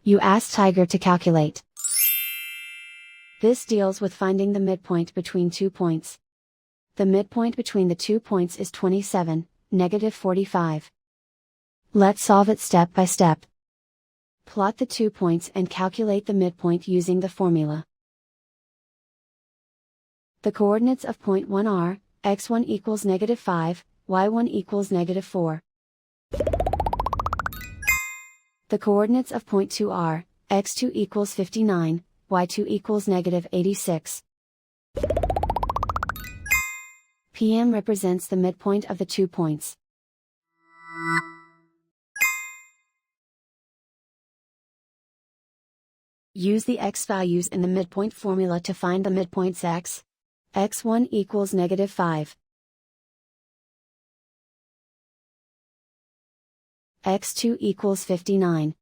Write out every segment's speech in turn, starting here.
You ask Tiger to calculate. This deals with finding the midpoint between 2 points. The midpoint between the 2 points is 27, -45. Let's solve it step by step. Plot the 2 points and calculate the midpoint using the formula. The coordinates of point 1 are, x1 equals -5, y1 equals -4. The coordinates of point 2 are, x2 equals 59, y2 equals -86. PM represents the midpoint of the 2 points. Use the x values in the midpoint formula to find the midpoints x. x1 equals -5. x2 equals 59.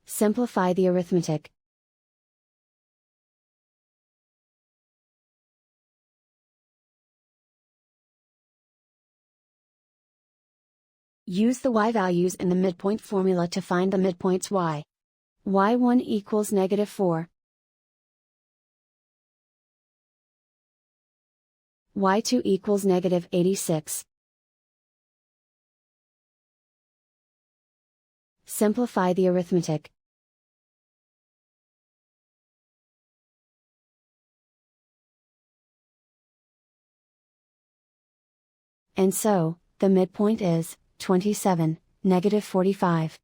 Simplify the arithmetic. Use the y values in the midpoint formula to find the midpoints y. y1 equals -4. y2 equals -86. Simplify the arithmetic. And so, the midpoint is 27, -45.